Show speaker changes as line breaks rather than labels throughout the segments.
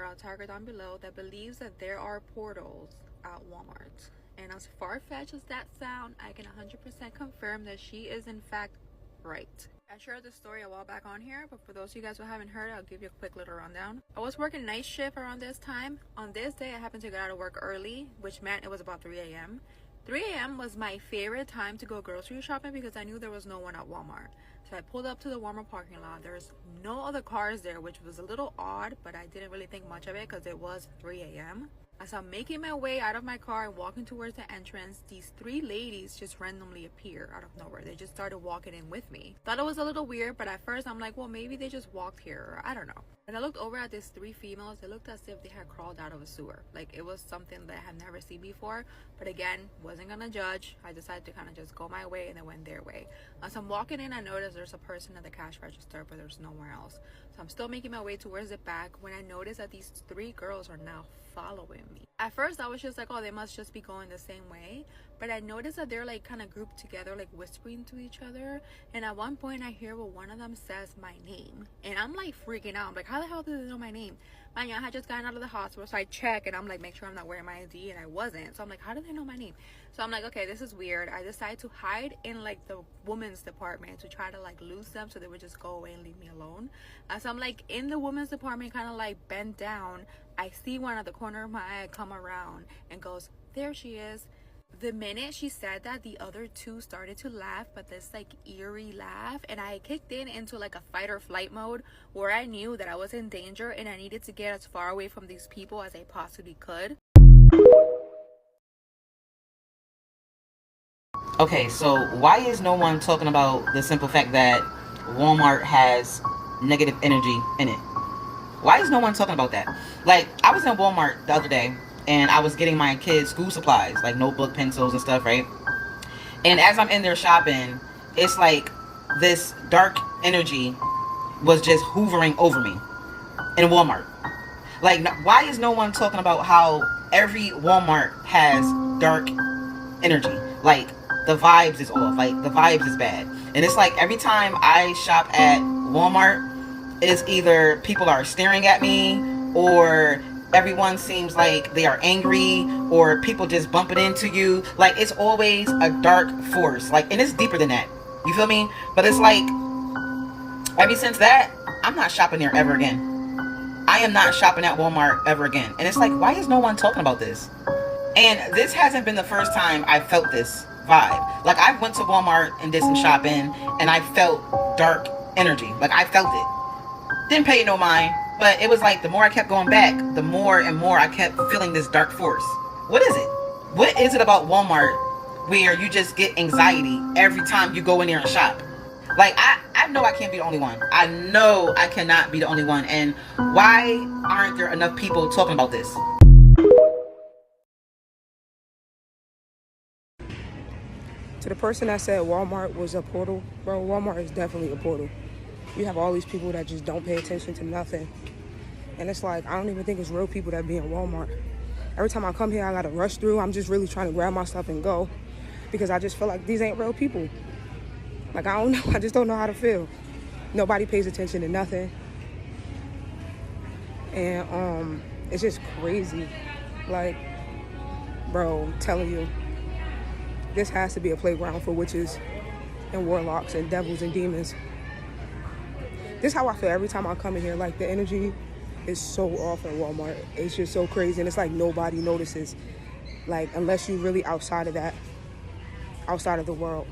her, I'll tag her down below, that believes that there are portals at Walmart. And as far-fetched as that sound, I can 100% confirm that she is in fact right. I shared this story a while back on here, but for those of you guys who haven't heard it, I'll give you a quick little rundown. I was working night shift around this time. On this day, I happened to get out of work early, which meant it was about 3 a.m. 3 a.m. was my favorite time to go grocery shopping because I knew there was no one at Walmart. So I pulled up to the Walmart parking lot. There's no other cars there, which was a little odd, but I didn't really think much of it because it was 3 a.m. As I'm making my way out of my car and walking towards the entrance, these three ladies just randomly appear out of nowhere. They just started walking in with me. Thought it was a little weird, but at first I'm like, well, maybe they just walked here, or I don't know. When I looked over at these three females, it looked as if they had crawled out of a sewer. Like, it was something that I had never seen before. But again, wasn't gonna judge. I decided to kind of just go my way and they went their way. As I'm walking in, I noticed there's a person at the cash register, but there's nowhere else. So I'm still making my way towards the back when I noticed that these three girls are now following me. At first I was just like, oh, they must just be going the same way, but I noticed that they're like kind of grouped together, like whispering to each other. And at one point I hear where one of them says my name, and I'm like freaking out. I'm like, how the hell do they know my name? Mind you, I had just gotten out of the hospital, so I check and I'm like, make sure I'm not wearing my ID, and I wasn't. So I'm like, how do they know my name? So I'm like, okay, this is weird. I decided to hide in like the women's department to try to like lose them so they would just go away and leave me alone. So I'm like in the women's department, kind of like bent down. I see one at the corner of my eye come around and goes, there she is. The minute she said that, the other two started to laugh, but this like eerie laugh, and I kicked into like a fight or flight mode where I knew that I was in danger and I needed to get as far away from these people as I possibly could.
Okay, so why is no one talking about the simple fact that Walmart has negative energy in it? Why is no one talking about that? Like, I was in Walmart the other day and I was getting my kids school supplies, like notebook, pencils and stuff, right? And as I'm in there shopping, it's like this dark energy was just hoovering over me in Walmart. Like, why is no one talking about how every Walmart has dark energy? Like, the vibes is off, like the vibes is bad. And it's like every time I shop at Walmart, it's either people are staring at me, or everyone seems like they are angry, or people just bumping into you. Like, it's always a dark force. Like, and it's deeper than that. You feel me? But it's like, ever since that, I'm not shopping there ever again. I am not shopping at Walmart ever again. And it's like, why is no one talking about this? And this hasn't been the first time I felt this vibe. Like, I went to Walmart and did some shopping, and I felt dark energy. Like, I felt it. Didn't pay it no mind, but it was like the more I kept going back, the more and more I kept feeling this dark force. What is it? What is it about Walmart where you just get anxiety every time you go in there and shop? Like, I know I can't be the only one. I know I cannot be the only one. And why aren't there enough people talking about this?
To the person that said Walmart was a portal, bro, Walmart is definitely a portal. You have all these people that just don't pay attention to nothing. And it's like, I don't even think it's real people that be in Walmart. Every time I come here, I gotta rush through. I'm just really trying to grab my stuff and go, because I just feel like these ain't real people. Like, I don't know, I just don't know how to feel. Nobody pays attention to nothing. And it's just crazy. Like, bro, I'm telling you, this has to be a playground for witches and warlocks and devils and demons. This is how I feel every time I come in here. Like, the energy is so off in Walmart. It's just so crazy, and it's like nobody notices. Like, unless you're really outside of that, outside of the world.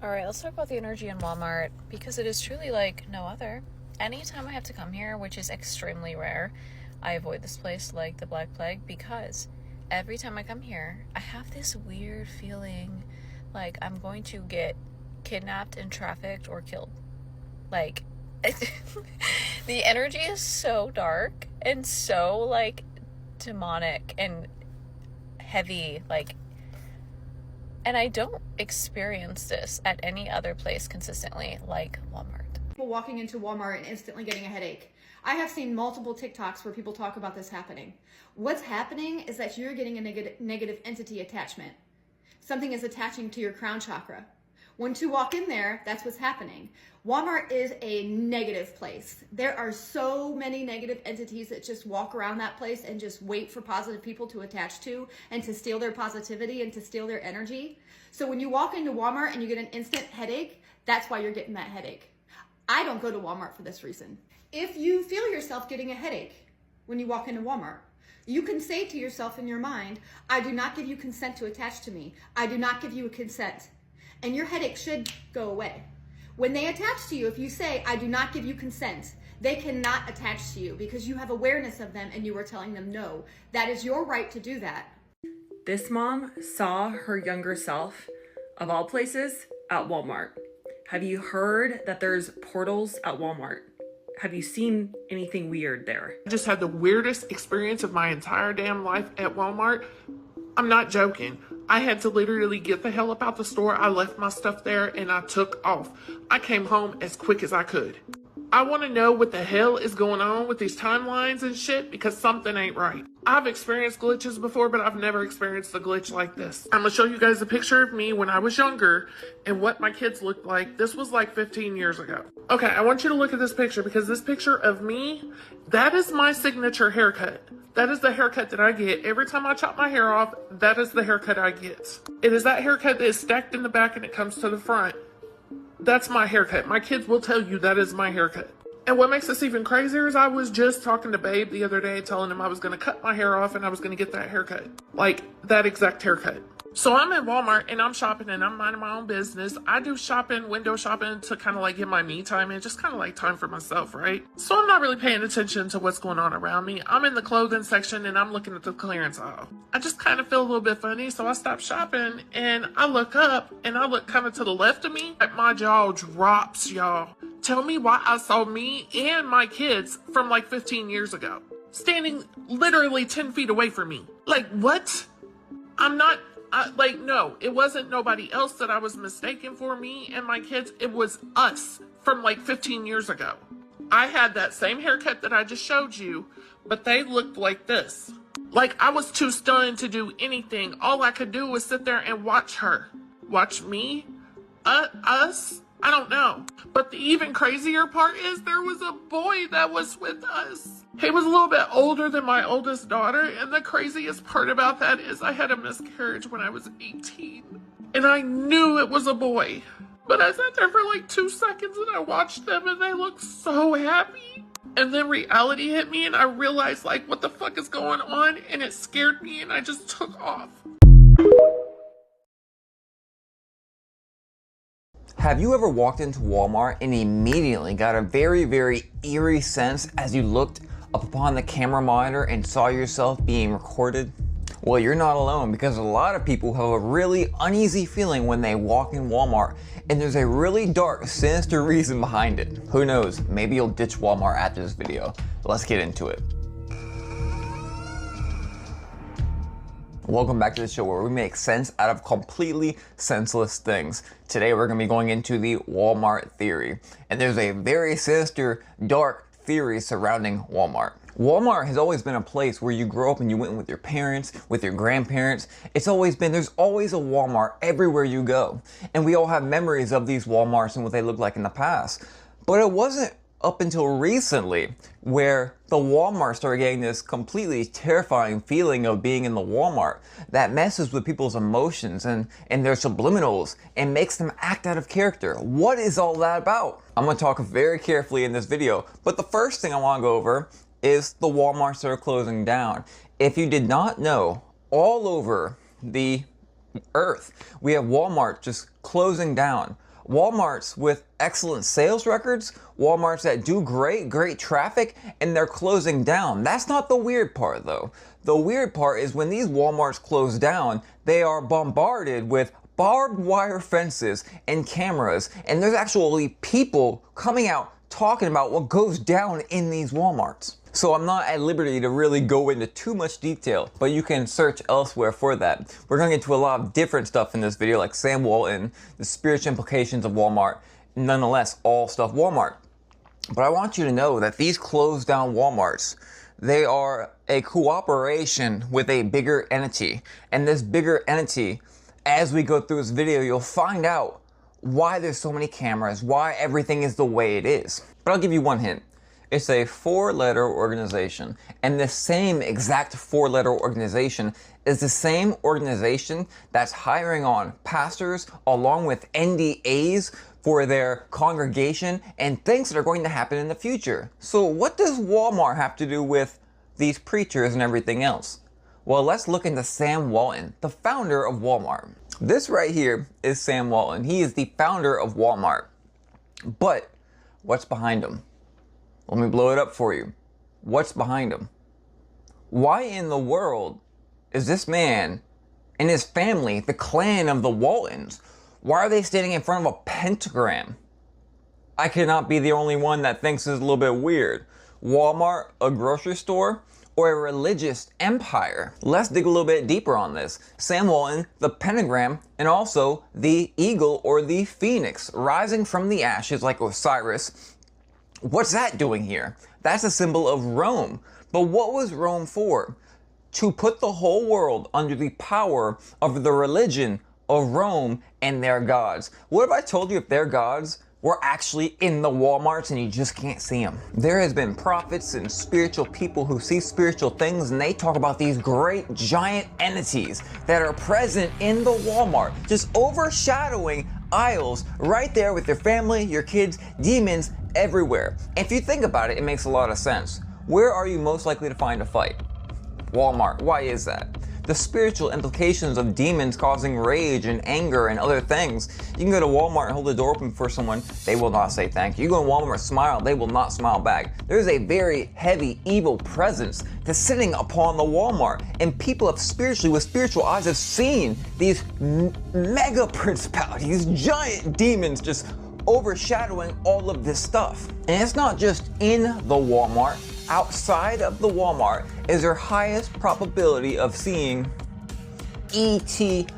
Alright, let's talk about the energy in Walmart, because it is truly like no other. Anytime I have to come here, which is extremely rare, I avoid this place like the Black Plague, because every time I come here, I have this weird feeling like I'm going to get kidnapped and trafficked or killed. Like, the energy is so dark and so, like, demonic and heavy, like, and I don't experience this at any other place consistently like Walmart.
People walking into Walmart and instantly getting a headache. I have seen multiple TikToks where people talk about this happening. What's happening is that you're getting a negative entity attachment. Something is attaching to your crown chakra. Once you walk in there, that's what's happening. Walmart is a negative place. There are so many negative entities that just walk around that place and just wait for positive people to attach to and to steal their positivity and to steal their energy. So when you walk into Walmart and you get an instant headache, that's why you're getting that headache. I don't go to Walmart for this reason. If you feel yourself getting a headache when you walk into Walmart, you can say to yourself in your mind, I do not give you consent to attach to me. I do not give you a consent. And your headache should go away. When they attach to you, if you say, I do not give you consent, they cannot attach to you because you have awareness of them and you are telling them no. That is your right to do that.
This mom saw her younger self, of all places, at Walmart. Have you heard that there's portals at Walmart? Have you seen anything weird there?
I just had the weirdest experience of my entire damn life at Walmart. I'm not joking. I had to literally get the hell up out the store. I left my stuff there and I took off. I came home as quick as I could. I want to know what the hell is going on with these timelines and shit because something ain't right. I've experienced glitches before, but I've never experienced a glitch like this. I'm going to show you guys a picture of me when I was younger and what my kids looked like. This was like 15 years ago. Okay, I want you to look at this picture because this picture of me, that is my signature haircut. That is the haircut that I get. Every time I chop my hair off, that is the haircut I get. It is that haircut that is stacked in the back and it comes to the front. That's my haircut. My kids will tell you that is my haircut. And what makes this even crazier is I was just talking to Babe the other day telling him I was going to cut my hair off and I was going to get that haircut. Like that exact haircut. So I'm in Walmart and I'm shopping and I'm minding my own business. I do shopping, window shopping to kind of like get my me time in, just kind of like time for myself, right? So I'm not really paying attention to what's going on around me. I'm in the clothing section and I'm looking at the clearance aisle. I just kind of feel a little bit funny. So I stop shopping and I look up and I look kind of to the left of me. My jaw drops, y'all. Tell me why I saw me and my kids from like 15 years ago, standing literally 10 feet away from me. Like, what? No, it wasn't nobody else that I was mistaken for me and my kids. It was us from like 15 years ago. I had that same haircut that I just showed you, but they looked like this. Like I was too stunned to do anything. All I could do was sit there and watch her. Watch me? Us? I don't know. But the even crazier part is there was a boy that was with us. He was a little bit older than my oldest daughter, and the craziest part about that is I had a miscarriage when I was 18. And I knew it was a boy. But I sat there for like 2 seconds and I watched them and they looked so happy. And then reality hit me and I realized like what the fuck is going on, and it scared me and I just took off.
Have you ever walked into Walmart and immediately got a very, very eerie sense as you looked up upon the camera monitor and saw yourself being recorded? Well, you're not alone, because a lot of people have a really uneasy feeling when they walk in Walmart, and there's a really dark, sinister reason behind it. Who knows, maybe you'll ditch Walmart after this video. Let's get into it. Welcome back to the show where we make sense out of completely senseless things. Today we're going to be going into the Walmart theory. And there's a very sinister, dark theory surrounding Walmart. Walmart has always been a place where you grow up and you went with your parents, with your grandparents. There's always a Walmart everywhere you go. And we all have memories of these Walmarts and what they looked like in the past. But it wasn't up until recently where the Walmart started getting this completely terrifying feeling of being in the Walmart that messes with people's emotions and their subliminals and makes them act out of character. What is all that about? I'm going to talk very carefully in this video, but the first thing I want to go over is the Walmarts that are closing down. If you did not know, all over the earth we have Walmart just closing down. Walmarts with excellent sales records, Walmarts that do great traffic, and they're closing down. That's not the weird part though. The weird part is when these Walmarts close down, they are bombarded with barbed wire fences and cameras, and there's actually people coming out talking about what goes down in these Walmarts. So I'm not at liberty to really go into too much detail, but you can search elsewhere for that. We're going to get into a lot of different stuff in this video, like Sam Walton, the spiritual implications of Walmart, nonetheless, all stuff Walmart. But I want you to know that these closed down Walmarts, they are a cooperation with a bigger entity. And this bigger entity, as we go through this video, you'll find out why there's so many cameras, why everything is the way it is. But I'll give you one hint. It's a 4-letter organization, and the same exact 4-letter organization is the same organization that's hiring on pastors along with NDAs for their congregation and things that are going to happen in the future. So what does Walmart have to do with these preachers and everything else? Well, let's look into Sam Walton, the founder of Walmart. This right here is Sam Walton. He is the founder of Walmart. But what's behind him? Let me blow it up for you. What's behind him? Why in the world is this man and his family, the clan of the Waltons, why are they standing in front of a pentagram? I cannot be the only one that thinks this is a little bit weird. Walmart, a grocery store, or a religious empire? Let's dig a little bit deeper on this. Sam Walton, the pentagram, and also the eagle or the phoenix rising from the ashes like Osiris. What's that doing here? That's a symbol of Rome. But what was Rome for? To put the whole world under the power of the religion of Rome and their gods. What if I told you if their gods were actually in the Walmarts and you just can't see them? There has been prophets and spiritual people who see spiritual things, and they talk about these great giant entities that are present in the Walmart, just overshadowing aisles right there with your family, your kids, demons everywhere. If you think about it, it makes a lot of sense. Where are you most likely to find a fight? Walmart. Why is that? The spiritual implications of demons causing rage and anger and other things. You can go to Walmart and hold the door open for someone, they will not say thank you. You go to Walmart and smile, they will not smile back. There's a very heavy evil presence that's sitting upon the Walmart, and people have spiritually, with spiritual eyes, have seen these mega principalities, these giant demons just overshadowing all of this stuff. And it's not just in the Walmart. Outside of the Walmart is their highest probability of seeing ET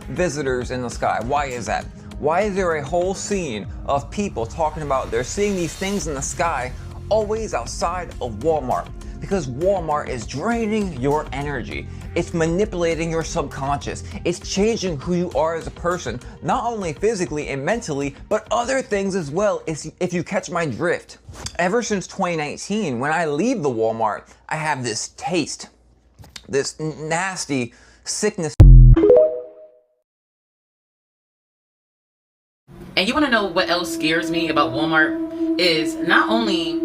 visitors in the sky. Why is that? Why is there a whole scene of people talking about they're seeing these things in the sky always outside of Walmart? Because Walmart is draining your energy. It's manipulating your subconscious. It's changing who you are as a person, not only physically and mentally, but other things as well, if you catch my drift. Ever since 2019, when I leave the Walmart, I have this taste, this nasty sickness.
And you want to know what else scares me about Walmart? Is not only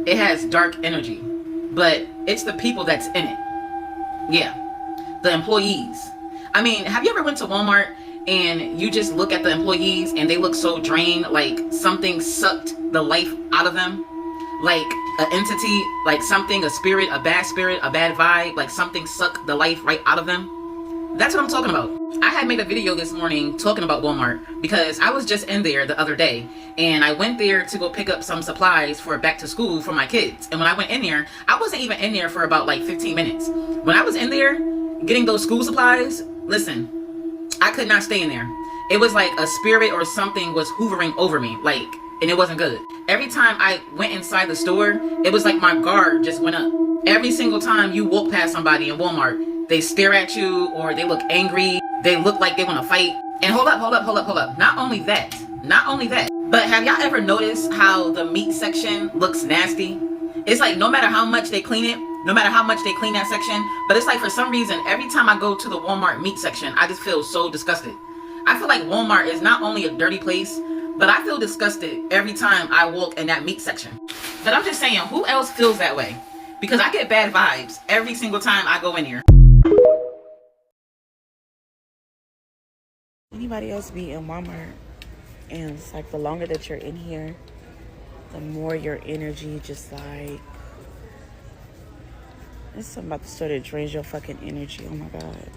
it has dark energy, but it's the people that's in it. Yeah. The employees. I mean, have you ever went to Walmart and you just look at the employees and they look so drained, like something sucked the life out of them? Like an entity, like something, a spirit, a bad vibe, like something sucked the life right out of them? That's what I'm talking about. I had made a video this morning talking about Walmart because I was just in there the other day, and I went there to go pick up some supplies for back to school for my kids. And when I went in there, I wasn't even in there for about like 15 minutes. When I was in there getting those school supplies, listen, I could not stay in there. It was like a spirit or something was hoovering over me, like, and it wasn't good. Every time I went inside the store, it was like my guard just went up. Every single time you walk past somebody in Walmart, they stare at you or they look angry. They look like they want to fight. And hold up. Not only that, but have y'all ever noticed how the meat section looks nasty? It's like no matter how much they clean it, no matter how much they clean that section, but it's like for some reason, every time I go to the Walmart meat section, I just feel so disgusted. I feel like Walmart is not only a dirty place, but I feel disgusted every time I walk in that meat section. But I'm just saying, who else feels that way? Because I get bad vibes every single time I go in here.
Anybody else be in Walmart, and it's like the longer that you're in here, the more your energy just like, there's something about the store that drains your fucking energy. Oh my God.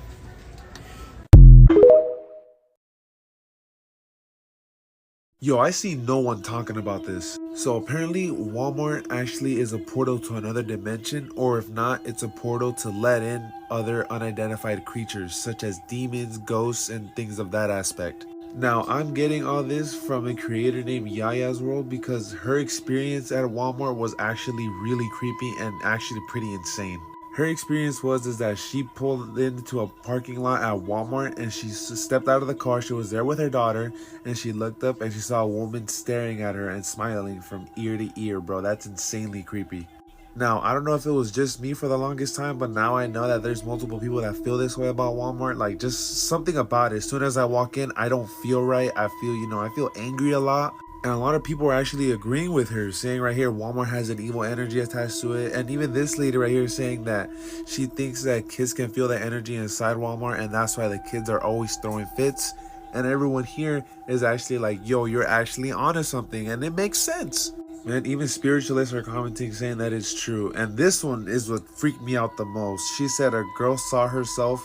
Yo, I see no one talking about this. So apparently Walmart actually is a portal to another dimension, or if not, it's a portal to let in other unidentified creatures such as demons, ghosts, and things of that aspect. Now, I'm getting all this from a creator named Yaya's World because her experience at Walmart was actually really creepy and actually pretty insane. Her experience was that she pulled into a parking lot at Walmart and she stepped out of the car. She was there with her daughter and she looked up and she saw a woman staring at her and smiling from ear to ear, bro. That's insanely creepy. Now, I don't know if it was just me for the longest time, but now I know that there's multiple people that feel this way about Walmart. Like, just something about it. As soon as I walk in, I don't feel right. I feel, I feel angry a lot. And a lot of people are actually agreeing with her, saying right here, Walmart has an evil energy attached to it. And even this lady right here saying that she thinks that kids can feel the energy inside Walmart, and that's why the kids are always throwing fits. And everyone here is actually like, yo, you're actually onto something. And it makes sense. Man, even spiritualists are commenting saying that it's true. And this one is what freaked me out the most. She said a girl saw herself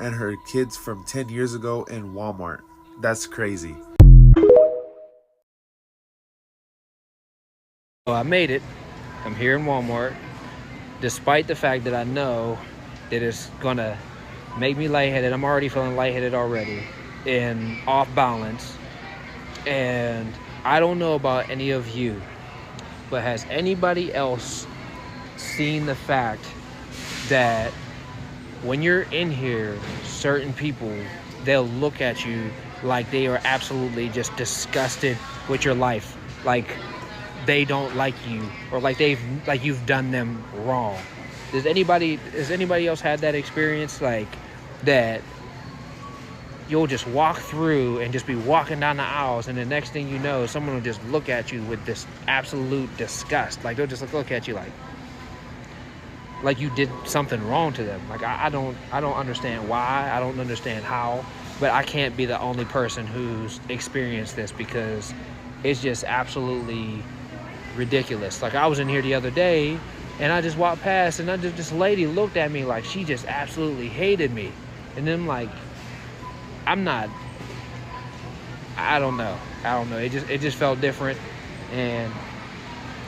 and her kids from 10 years ago in Walmart. That's crazy.
So I made it. I'm here in Walmart, despite the fact that I know that it's gonna make me lightheaded. I'm already feeling lightheaded already and off balance. And I don't know about any of you, but has anybody else seen the fact that when you're in here, certain people, they'll look at you like they are absolutely just disgusted with your life, like they don't like you, or like you've done them wrong? Has anybody else had that experience, like that you'll just walk through and just be walking down the aisles, and the next thing you know, someone will just look at you with this absolute disgust. Like they'll just look at you like you did something wrong to them. Like I don't understand why, I don't understand how, but I can't be the only person who's experienced this, because it's just absolutely ridiculous. Like I was in here the other day and I just walked past and this lady looked at me like she just absolutely hated me. And then like, I don't know. It just felt different, and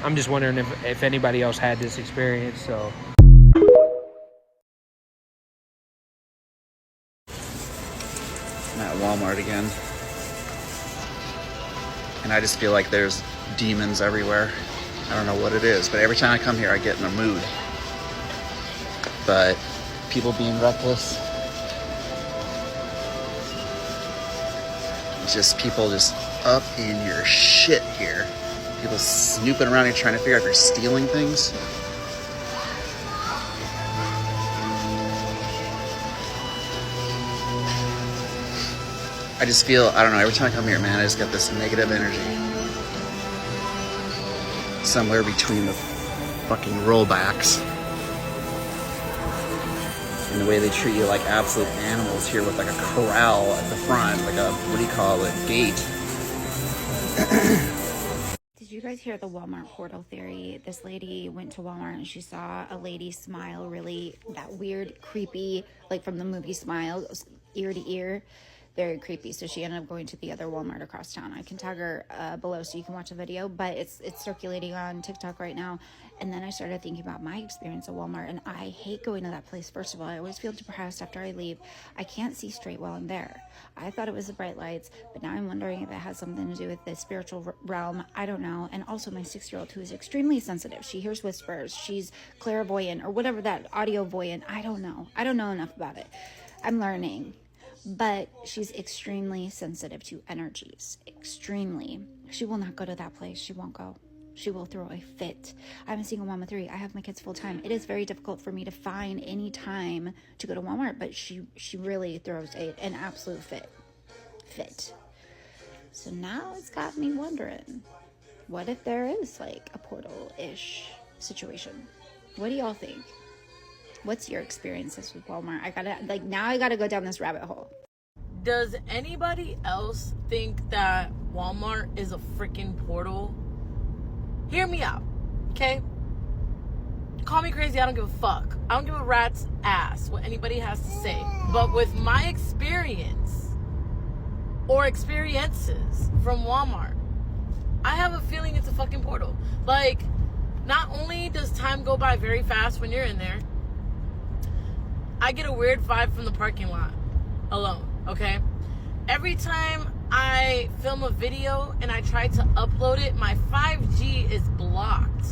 I'm just wondering if anybody else had this experience. So
I'm at Walmart again, and I just feel like there's demons everywhere. I don't know what it is, but every time I come here I get in a mood. But people being reckless, just people just up in your shit here. People snooping around here trying to figure out if they're stealing things. I just feel, I don't know, every time I come here, man, I just get this negative energy. Somewhere between the fucking rollbacks and the way they treat you like absolute animals here with like a corral at the front, like a, what do you call it, gate.
Did you guys hear the Walmart portal theory? This lady went to Walmart and she saw a lady smile, really that weird, creepy, like from the movie Smile, ear to ear. Very creepy. So she ended up going to the other Walmart across town. I can tag her below so you can watch the video, but it's circulating on TikTok right now. And then I started thinking about my experience at Walmart, and I hate going to that place. First of all, I always feel depressed after I leave. I can't see straight while I'm there. I thought it was the bright lights, but now I'm wondering if it has something to do with the spiritual realm. I don't know. And also my 6-year-old, who is extremely sensitive. She hears whispers. She's clairvoyant, or whatever that, audio voyant. I don't know. I don't know enough about it. I'm learning. But she's extremely sensitive to energies. Extremely. She will not go to that place. She won't go. She will throw a fit. I'm a single mom of 3. I have my kids full time. It is very difficult for me to find any time to go to Walmart, but she really throws an absolute fit. So now it's got me wondering, what if there is like a portal-ish situation? What do y'all think? What's your experiences with Walmart? I gotta go down this rabbit hole.
Does anybody else think that Walmart is a freaking portal? Hear me out, okay? Call me crazy, I don't give a fuck. I don't give a rat's ass what anybody has to say. But with my experience, or experiences from Walmart, I have a feeling it's a fucking portal. Like, not only does time go by very fast when you're in there, I get a weird vibe from the parking lot alone, okay? Every time I film a video and I try to upload it, my 5G is blocked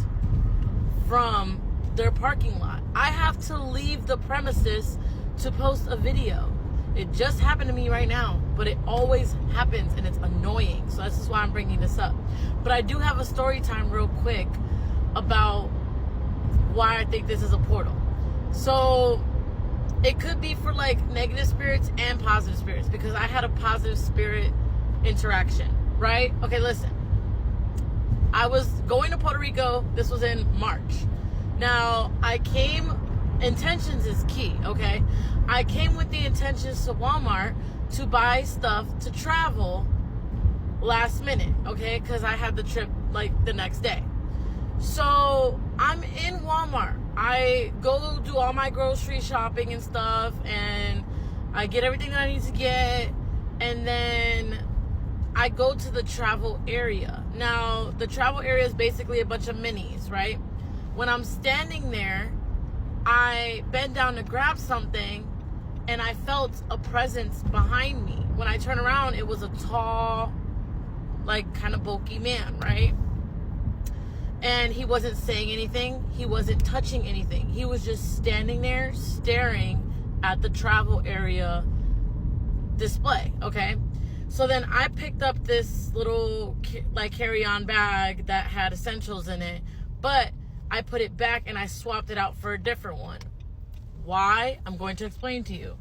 from their parking lot. I have to leave the premises to post a video. It just happened to me right now, but it always happens and it's annoying. So this is why I'm bringing this up. But I do have a story time real quick about why I think this is a portal. So it could be for like negative spirits and positive spirits, because I had a positive spirit interaction, right? Okay, listen. I was going to Puerto Rico. This was in March. Now, I came, intentions is key, okay? I came with the intentions to Walmart to buy stuff to travel last minute, okay? Because I had the trip like the next day. So I'm in Walmart. I go do all my grocery shopping and stuff, and I get everything that I need to get, and then I go to the travel area. Now, the travel area is basically a bunch of minis, right? When I'm standing there, I bend down to grab something, and I felt a presence behind me. When I turn around, it was a tall, like, kind of bulky man, right? And he wasn't saying anything. He wasn't touching anything. He was just standing there staring at the travel area display, okay? So then I picked up this little, like, carry-on bag that had essentials in it, but I put it back and I swapped it out for a different one. Why? I'm going to explain to you.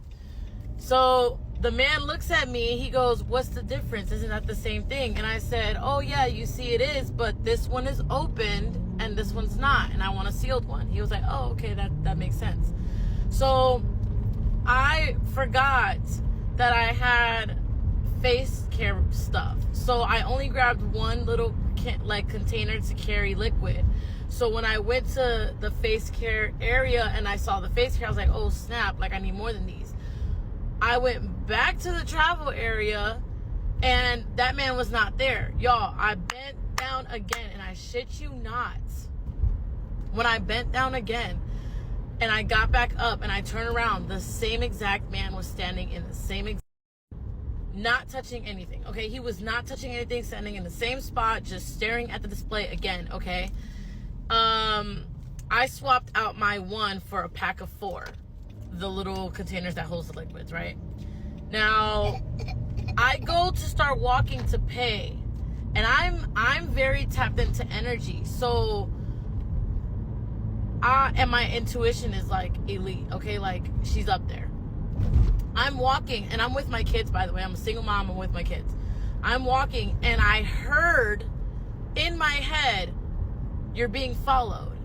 So the man looks at me, he goes, "What's the difference? Isn't that the same thing?" And I said, "Oh yeah, you see it is, but this one is opened and this one's not, and I want a sealed one." He was like, "Oh, okay, that makes sense." So I forgot that I had face care stuff. So I only grabbed one little container to carry liquid. So when I went to the face care area and I saw the face care, I was like, "Oh snap, like I need more than these." I went back to the travel area and that man was not there. Y'all, I bent down again, and I shit you not, when I bent down again and I got back up and I turned around, the same exact man was standing in the same exact, not touching anything, okay? He was not touching anything, standing in the same spot, just staring at the display again, okay? I swapped out my one for a pack of 4. The little containers that holds the liquids, right? Now, I go to start walking to pay, and I'm very tapped into energy, so and my intuition is like elite, okay? Like, she's up there. I'm walking, and I'm with my kids, by the way. I'm a single mom, I'm with my kids. I'm walking, and I heard in my head, "You're being followed."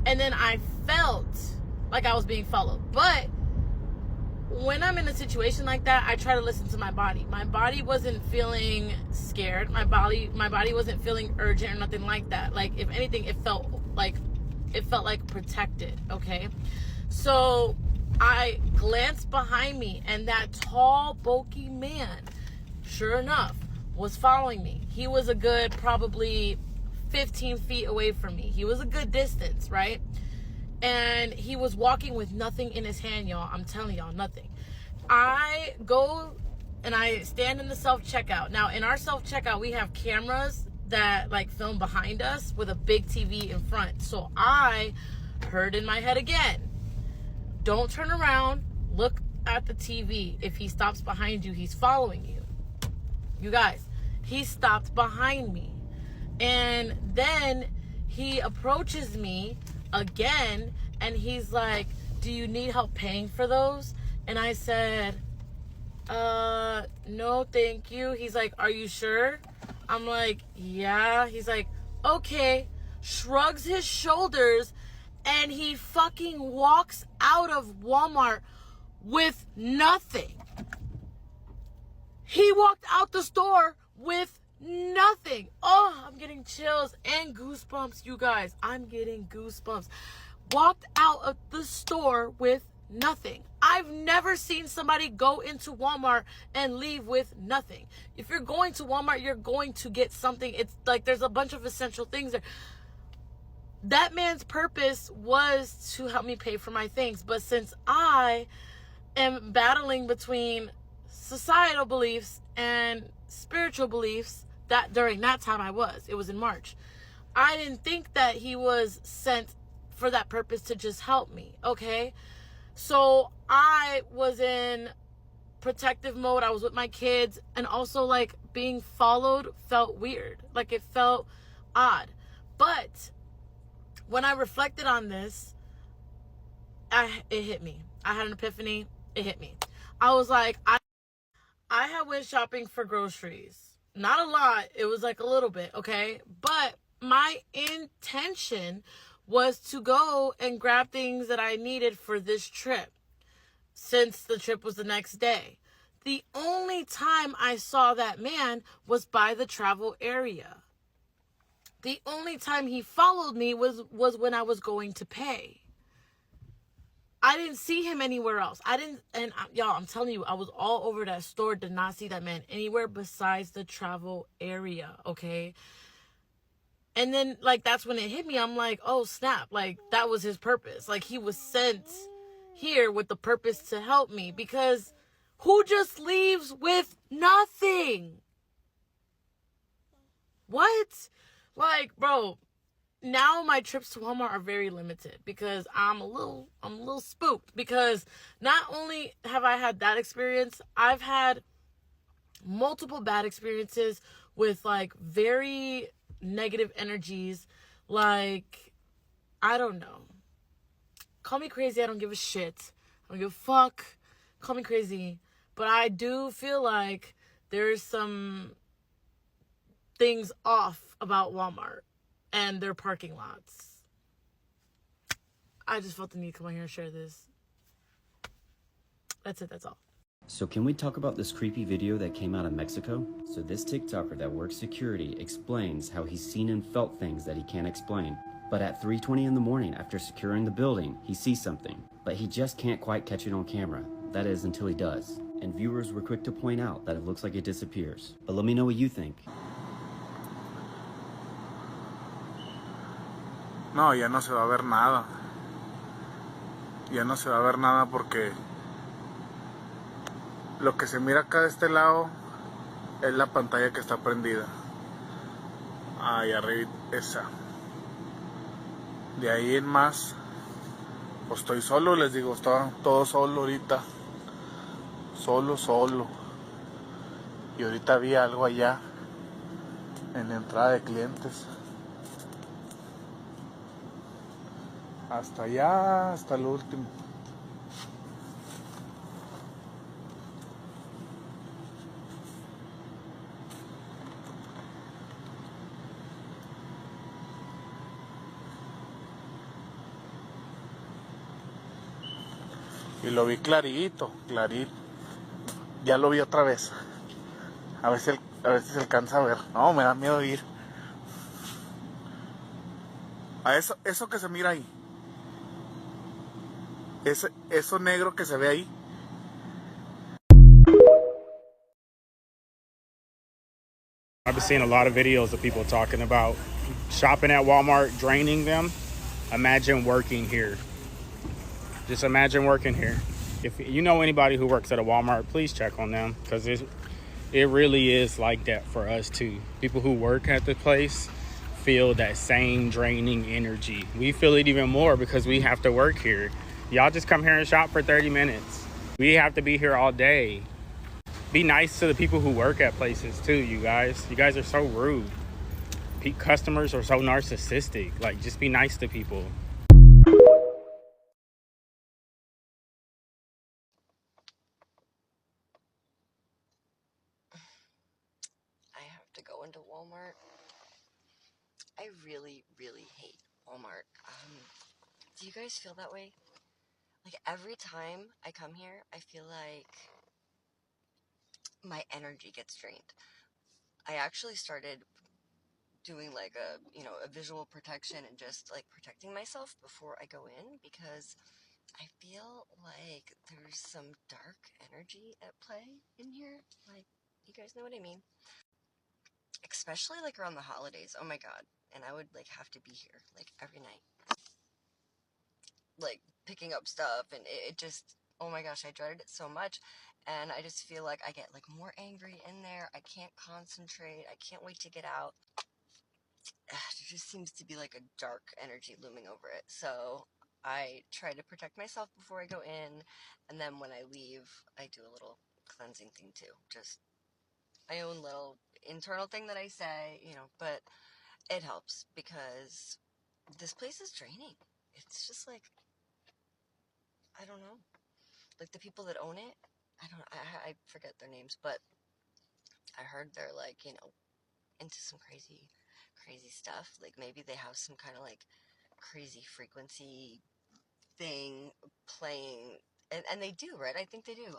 And then I felt like I was being followed. But when I'm in a situation like that, I try to listen to my body. My body wasn't feeling scared. My body wasn't feeling urgent or nothing like that. Like, if anything, it felt like protected, okay? So I glanced behind me, and that tall, bulky man, sure enough, was following me. He was a good probably 15 feet away from me. He was a good distance, right? And he was walking with nothing in his hand, y'all. I'm telling y'all, nothing. I go and I stand in the self-checkout. Now, in our self-checkout, we have cameras that like film behind us with a big TV in front. So I heard in my head again, "Don't turn around, look at the TV. If he stops behind you, he's following you." You guys, he stopped behind me. And then he approaches me again, and he's like, "Do you need help paying for those?" And I said, "No, thank you." He's like, "Are you sure?" I'm like, "Yeah." He's like, "Okay," shrugs his shoulders, and he fucking walks out of Walmart with nothing. He walked out the store with nothing. Oh, I'm getting chills and goosebumps, you guys. I'm getting goosebumps. Walked out of the store with nothing. I've never seen somebody go into Walmart and leave with nothing. If you're going to Walmart, you're going to get something. It's like there's a bunch of essential things there. That man's purpose was to help me pay for my things. But since I am battling between societal beliefs and spiritual beliefs, that during that time it was in March, I didn't think that he was sent for that purpose to just help me, okay? So I was in protective mode. I was with my kids, and also like being followed felt weird. Like it felt odd. But when I reflected on this, it hit me. I had an epiphany. It hit me. I was like, I had went shopping for groceries. Not a lot. It was like a little bit, okay? But my intention was to go and grab things that I needed for this trip, since the trip was the next day. The only time I saw that man was by the travel area. The only time he followed me was when I was going to pay. I didn't see him anywhere else. Y'all, I'm telling you, I was all over that store, did not see that man anywhere besides the travel area, okay? And then, like, that's when it hit me. I'm like, oh, snap. Like, that was his purpose. Like, he was sent here with the purpose to help me, because who just leaves with nothing? What? Like, bro, now my trips to Walmart are very limited because I'm a little spooked, because not only have I had that experience, I've had multiple bad experiences with like very negative energies. Like, I don't know. Call me crazy, I don't give a shit. I don't give a fuck. Call me crazy. But I do feel like there's some things off about Walmart and their parking lots. I just felt the need to come on here and share this. That's it, that's all.
So can we talk about this creepy video that came out of Mexico? So this TikToker that works security explains how he's seen and felt things that he can't explain. But at 3:20 in the morning, after securing the building, he sees something, but he just can't quite catch it on camera. That is, until he does. And viewers were quick to point out that it looks like it disappears. But let me know what you think.
No, ya no se va a ver nada. Ya no se va a ver nada porque lo que se mira acá de este lado es la pantalla que está prendida. Ahí arriba, esa. De ahí en más, pues estoy solo, les digo, estaba todo solo ahorita. Solo. Y ahorita había algo allá en la entrada de clientes. Hasta allá, hasta el último. Y lo vi clarito. Ya lo vi otra vez. A ver si se alcanza a ver. No, me da miedo ir. A eso que se mira ahí. Eso negro que se ve ahí.
I've been seeing a lot of videos of people talking about shopping at Walmart, draining them. Imagine working here. Just imagine working here. If you know anybody who works at a Walmart, please check on them, because it really is like that for us too. People who work at the place feel that same draining energy. We feel it even more because we have to work here. Y'all just come here and shop for 30 minutes. We have to be here all day. Be nice to the people who work at places too, you guys. You guys are so rude. Customers are so narcissistic. Like, just be nice to people.
I have to go into Walmart. I really, really hate Walmart. Do you guys feel that way? Like, every time I come here, I feel like my energy gets drained. I actually started doing like a visual protection and just like protecting myself before I go in, because I feel like there's some dark energy at play in here. Like, you guys know what I mean? Especially like around the holidays. Oh my god. And I would like have to be here like every night, like picking up stuff, and it just, oh my gosh, I dreaded it so much. And I just feel like I get like more angry in there. I can't concentrate. I can't wait to get out. there just seems to be like a dark energy looming over it. So I try to protect myself before I go in, and then when I leave, I do a little cleansing thing too. Just my own little internal thing that I say, but it helps because this place is draining. It's just like, I don't know, like the people that own it, I forget their names, but I heard they're like, into some crazy stuff. Like maybe they have some kind of like crazy frequency thing playing, and they do, right? I think they do,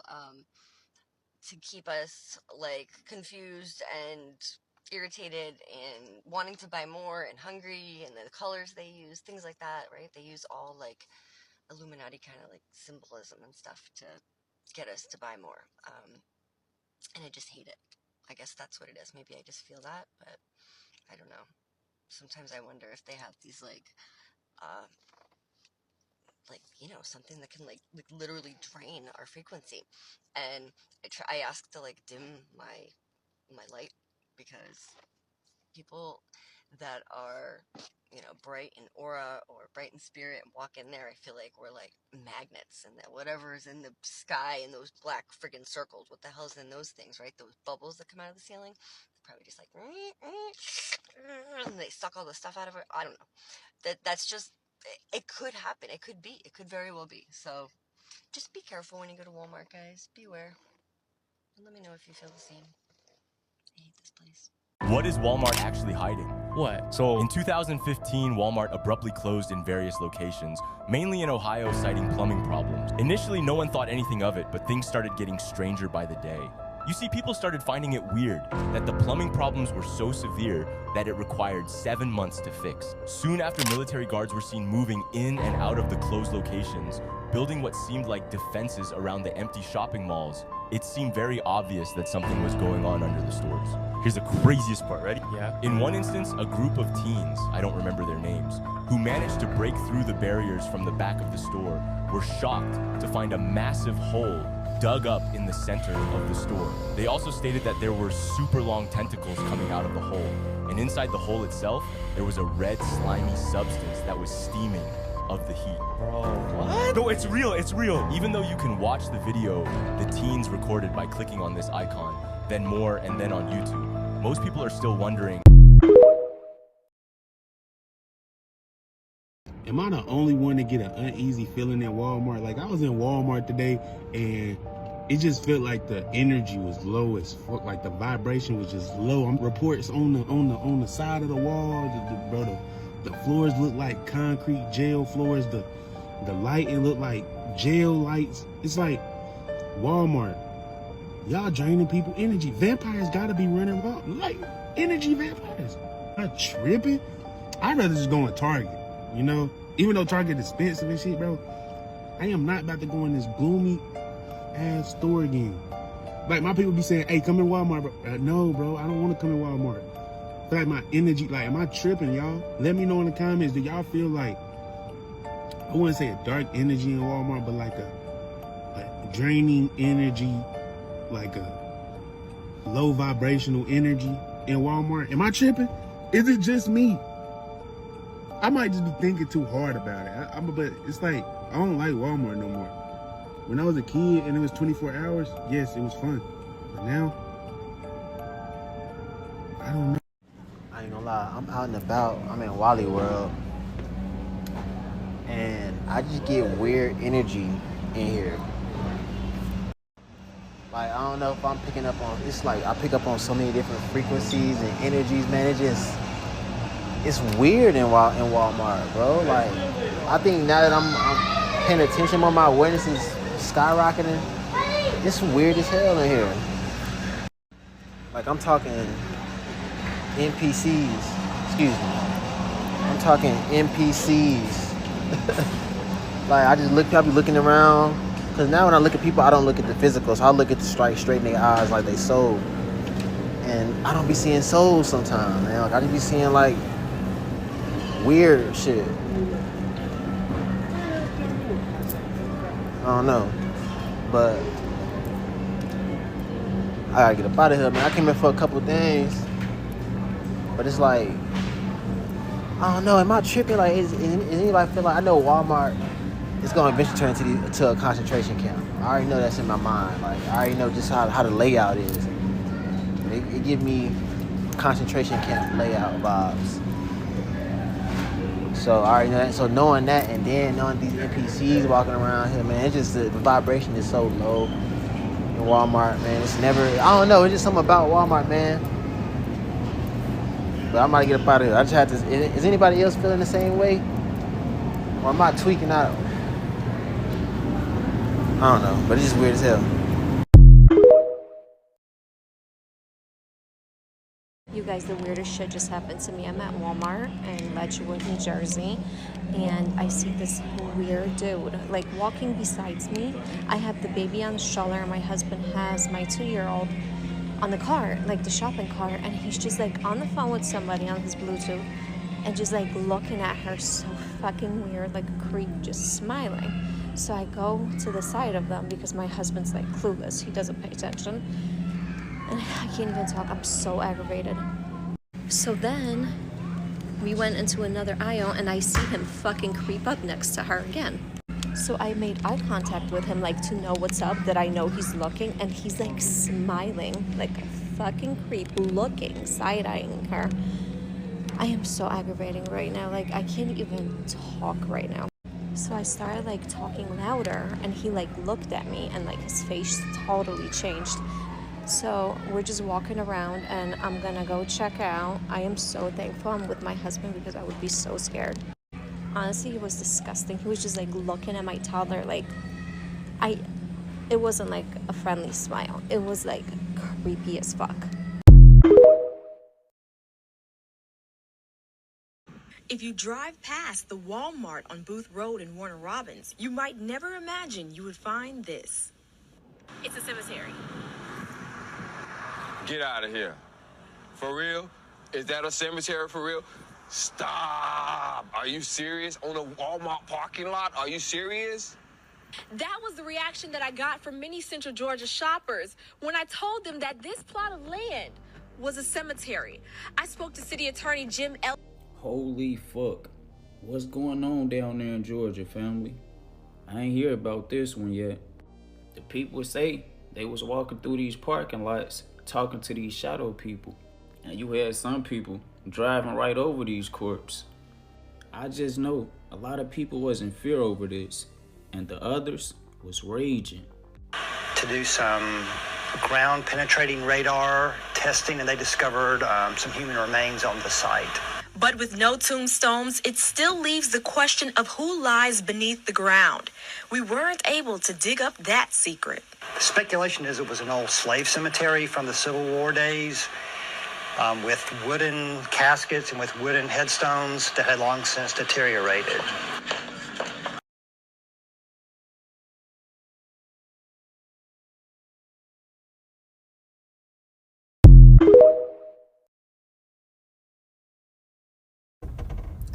to keep us like confused and irritated and wanting to buy more and hungry, and the colors they use, things like that, right? They use all like Illuminati kind of like symbolism and stuff to get us to buy more. And I just hate it. I guess that's what it is. Maybe I just feel that, but I don't know. Sometimes I wonder if they have these like something that can like literally drain our frequency. And I ask to like dim my light, because people that are bright in aura or bright in spirit and walk in there, I feel like we're like magnets, and that whatever's in the sky in those black friggin' circles, what the hell's in those things, right? Those bubbles that come out of the ceiling, they're probably just like and they suck all the stuff out of it. I don't know. That's just, it could happen. It could very well be. So just be careful when you go to Walmart, guys. Beware. And let me know if you feel the same. I hate this place.
What is Walmart actually hiding?
What?
So in 2015, Walmart abruptly closed in various locations, mainly in Ohio, citing plumbing problems. Initially, no one thought anything of it, but things started getting stranger by the day. You see, people started finding it weird that the plumbing problems were so severe that it required 7 months to fix. Soon after, military guards were seen moving in and out of the closed locations, building what seemed like defenses around the empty shopping malls. It seemed very obvious that something was going on under the stores. Here's the craziest part, ready?
Yeah.
In one instance, a group of teens, I don't remember their names, who managed to break through the barriers from the back of the store were shocked to find a massive hole dug up in the center of the store. They also stated that there were super long tentacles coming out of the hole, and inside the hole itself, there was a red slimy substance that was steaming of the heat.
Bro, what?
No, it's real, it's real. Even though you can watch the video the teens recorded by clicking on this icon, then more, and then on YouTube, most people are still wondering,
am I the only one to get an uneasy feeling in Walmart? Like, I was in Walmart today, and it just felt like the energy was low as fuck. Like the vibration was just low. Reports on the side of the wall, the floors look like concrete jail floors. The lighting looked like jail lights. It's like Walmart, y'all draining people energy. Vampires gotta be running wild, like energy vampires. Not tripping. I'd rather just go in Target. Even though Target is expensive and shit, bro, I am not about to go in this gloomy ass store again. Like, my people be saying, hey, come in Walmart, bro. No, bro, I don't want to come in Walmart. I feel like my energy, like, am I tripping, y'all? Let me know in the comments, do y'all feel like, I wouldn't say a dark energy in Walmart, but like a draining energy, like a low vibrational energy in Walmart? Am I tripping? Is it just me? I might just be thinking too hard about it. But it's like, I don't like Walmart no more. When I was a kid and it was 24 hours, yes, it was fun. But now, I don't know.
I ain't gonna lie, I'm out and about. I'm in Wally World. And I just get weird energy in here. Like, I don't know if I'm picking up on, it's like I pick up on so many different frequencies and energies, man. It's weird in Walmart, bro. Like, I think now that I'm paying attention more, my awareness is skyrocketing. It's weird as hell in here. Like, I'm talking NPCs. Excuse me. I'm talking NPCs. Like, I be looking around. Because now when I look at people, I don't look at the physical. So I look at the straight in their eyes like they soul. And I don't be seeing souls sometimes, man. Like, I just be seeing, like, weird shit. I don't know. But I gotta get up out of here, man. I came here for a couple things. But it's like, I don't know. Am I tripping? Like, is anybody feel like I know Walmart is going to eventually turn into a concentration camp? I already know that's in my mind. Like, I already know just how the layout is. It give me concentration camp layout vibes. So I already know that. So knowing that, and then knowing these NPCs walking around here, man, it's just the vibration is so low in Walmart, man. It's never. I don't know. It's just something about Walmart, man. But I'm about to get up out of here. I just had to. Is anybody else feeling the same way, or am I tweaking out? I don't know, but it's just weird as hell.
You guys, the weirdest shit just happened to me. I'm at Walmart in Ledgewood, New Jersey, and I see this weird dude, like, walking besides me. I have the baby on the stroller, and my husband has my 2-year-old on the cart, like the shopping cart, and he's just, like, on the phone with somebody on his Bluetooth, and just, like, looking at her so fucking weird, like a creep, just smiling. So I go to the side of them because my husband's, like, clueless. He doesn't pay attention. And I can't even talk. I'm so aggravated. So then we went into another aisle and I see him fucking creep up next to her again. So I made eye contact with him, like, to know what's up, that I know he's looking, and he's, like, smiling like a fucking creep, looking, side-eyeing her. I am so aggravating right now. Like, I can't even talk right now. So I started, like, talking louder, and he, like, looked at me, and, like, his face totally changed. So we're just walking around, and I'm gonna go check out. I am so thankful I'm with my husband because I would be so scared. Honestly, it was disgusting. He was just, like, looking at my toddler, like, it wasn't, like, a friendly smile. It was, like, creepy as fuck.
If you drive past the Walmart on Booth Road in Warner Robins, you might never imagine you would find this. It's a cemetery.
Get out of here. For real? Is that a cemetery for real? Stop! Are you serious? On a Walmart parking lot? Are you serious?
That was the reaction that I got from many Central Georgia shoppers when I told them that this plot of land was a cemetery. I spoke to City Attorney Jim L.
Holy fuck. What's going on down there in Georgia, family? I ain't hear about this one yet. The people say they was walking through these parking lots talking to these shadow people. And you had some people driving right over these corpses. I just know a lot of people was in fear over this, and the others was raging.
To do some ground penetrating radar testing, and they discovered some human remains on the site.
But with no tombstones, it still leaves the question of who lies beneath the ground. We weren't able to dig up that secret.
The speculation is it was an old slave cemetery from the Civil War days, with wooden caskets and with wooden headstones that had long since deteriorated.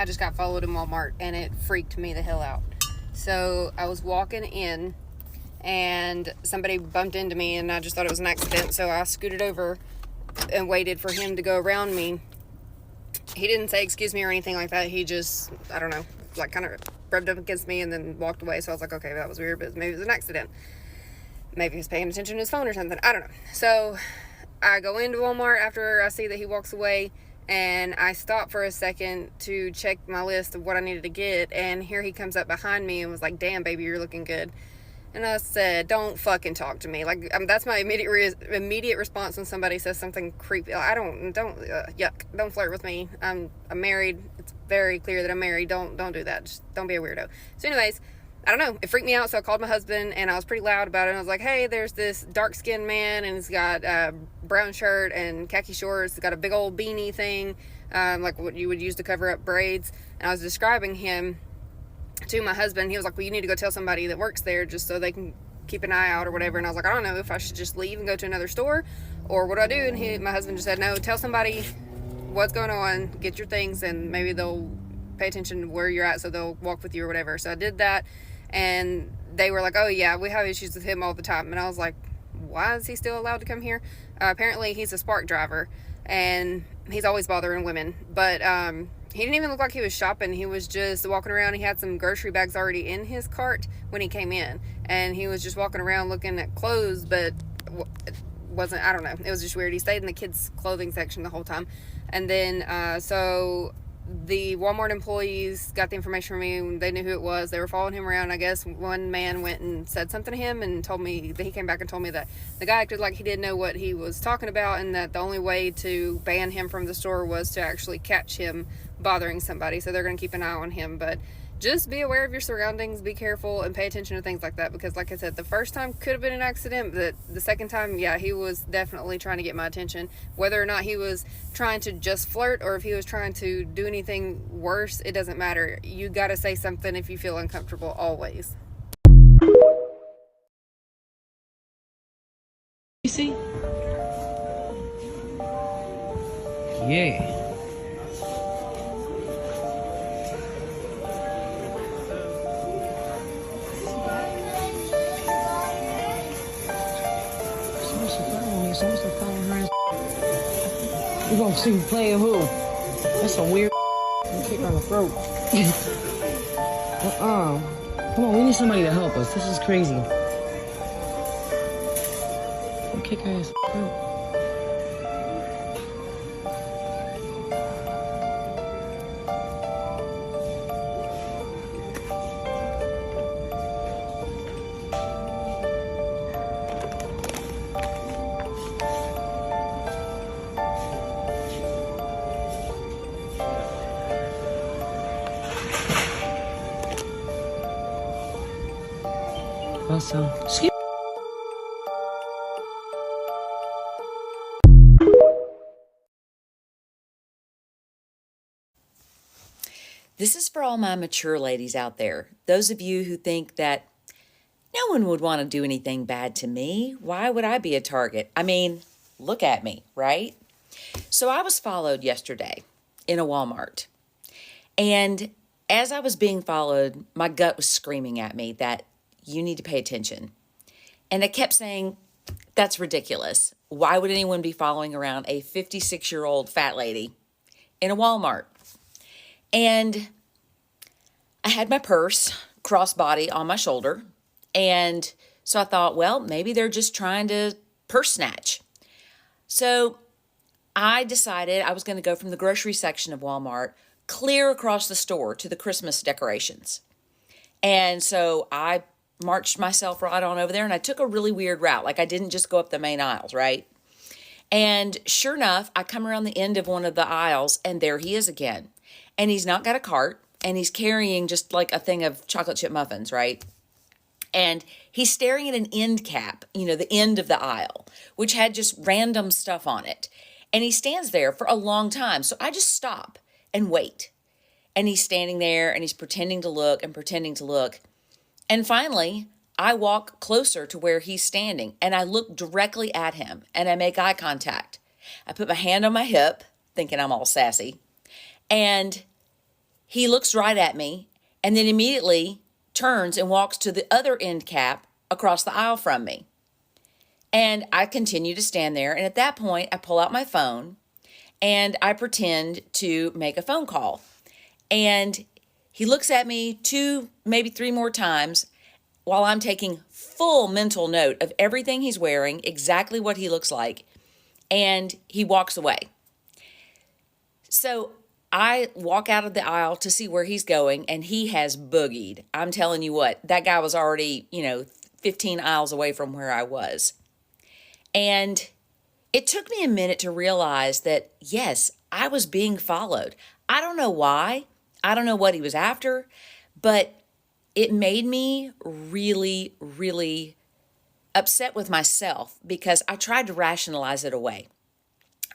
I just got followed in Walmart and it freaked me the hell out. So I was walking in and somebody bumped into me and I just thought it was an accident. So I scooted over and waited for him to go around me. He didn't say excuse me or anything like that. He just, I don't know, like kind of rubbed up against me and then walked away. So I was like, okay, that was weird, but maybe it was an accident. Maybe he was paying attention to his phone or something. I don't know. So I go into Walmart after I see that he walks away. And I stopped for a second to check my list of what I needed to get. And here he comes up behind me and was like, damn, baby, you're looking good. And I said, don't fucking talk to me. Like, that's my immediate response when somebody says something creepy. Yuck, don't flirt with me. I'm married. It's very clear that I'm married. Don't do that. Just don't be a weirdo. So anyways, I don't know. It freaked me out. So I called my husband and I was pretty loud about it. And I was like, hey, there's this dark skinned man and he's got a brown shirt and khaki shorts. He's got a big old beanie thing, like what you would use to cover up braids. And I was describing him to my husband. He was like, well, you need to go tell somebody that works there just so they can keep an eye out or whatever. And I was like, I don't know if I should just leave and go to another store or what do I do? And my husband just said, no, tell somebody what's going on, get your things, and maybe they'll pay attention to where you're at so they'll walk with you or whatever. So I did that. And they were like, oh yeah, we have issues with him all the time. And I was like, why is he still allowed to come here? Apparently he's a spark driver and he's always bothering women. But he didn't even look like he was shopping. He was just walking around. He had some grocery bags already in his cart when he came in. And he was just walking around looking at clothes, but wasn't, I don't know. It was just weird. He stayed in the kids' clothing section the whole time. And then, so the Walmart employees got the information from me. They knew who it was. They were following him around. I guess one man went and said something to him and told me that he came back and told me that the guy acted like he didn't know what he was talking about, and that the only way to ban him from the store was to actually catch him bothering somebody. So they're going to keep an eye on him. But just be aware of your surroundings, be careful, and pay attention to things like that, because like I said, the first time could have been an accident, but the second time, yeah, he was definitely trying to get my attention. Whether or not he was trying to just flirt or if he was trying to do anything worse, it doesn't matter. You got to say something if you feel uncomfortable, always.
You see? Yeah. Someone's following her. We gonna see who playing who. That's some weird. I'm kick her in the throat. Come on, we need somebody to help us. This is crazy. I'm kick her ass in the throat. Also, excuse.
This is for all my mature ladies out there. Those of you who think that no one would want to do anything bad to me. Why would I be a target? I mean, look at me, right? So I was followed yesterday in a Walmart. And as I was being followed, my gut was screaming at me that you need to pay attention. And I kept saying, that's ridiculous. Why would anyone be following around a 56-year-old fat lady in a Walmart? And I had my purse crossbody on my shoulder. And so I thought, well, maybe they're just trying to purse snatch. So I decided I was going to go from the grocery section of Walmart clear across the store to the Christmas decorations. And so I marched myself right on over there, and I took a really weird route. Like, I didn't just go up the main aisles, right? And sure enough, I come around the end of one of the aisles, and there he is again. And he's not got a cart, and he's carrying just like a thing of chocolate chip muffins, right? And he's staring at an end cap, you know, the end of the aisle, which had just random stuff on it. And he stands there for a long time. So I just stop and wait. And he's standing there, and he's pretending to look and pretending to look. And finally, I walk closer to where he's standing, and I look directly at him, and I make eye contact. I put my hand on my hip, thinking I'm all sassy, and he looks right at me, and then immediately turns and walks to the other end cap across the aisle from me. And I continue to stand there, and at that point, I pull out my phone, and I pretend to make a phone call. And he looks at me 2, maybe 3 more times while I'm taking full mental note of everything he's wearing, exactly what he looks like, and he walks away. So I walk out of the aisle to see where he's going, and he has boogied. I'm telling you what, that guy was already, 15 aisles away from where I was. And it took me a minute to realize that, yes, I was being followed. I don't know why. I don't know what he was after, but it made me really, really upset with myself because I tried to rationalize it away.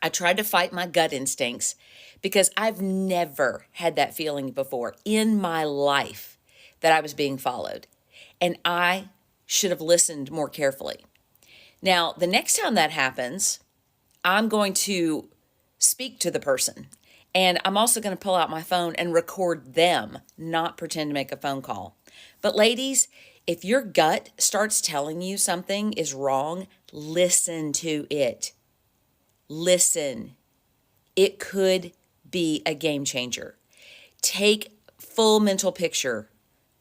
I tried to fight my gut instincts because I've never had that feeling before in my life that I was being followed. And I should have listened more carefully. Now, the next time that happens, I'm going to speak to the person. And I'm also going to pull out my phone and record them, not pretend to make a phone call. But ladies, if your gut starts telling you something is wrong, listen to it. Listen. It could be a game changer. Take full mental picture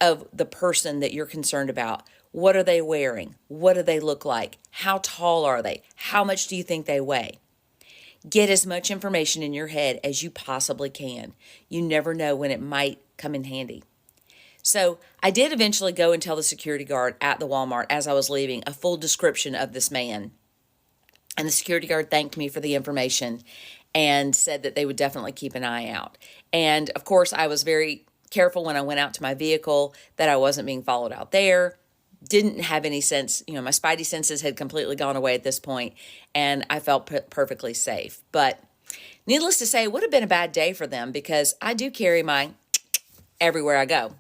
of the person that you're concerned about. What are they wearing? What do they look like? How tall are they? How much do you think they weigh? Get as much information in your head as you possibly can. You never know when it might come in handy. So I did eventually go and tell the security guard at the Walmart as I was leaving a full description of this man. And the security guard thanked me for the information and said that they would definitely keep an eye out. And of course, I was very careful when I went out to my vehicle that I wasn't being followed out there. Didn't have any sense, my spidey senses had completely gone away at this point, and I felt perfectly safe. But needless to say, it would have been a bad day for them because I do carry my everywhere I go.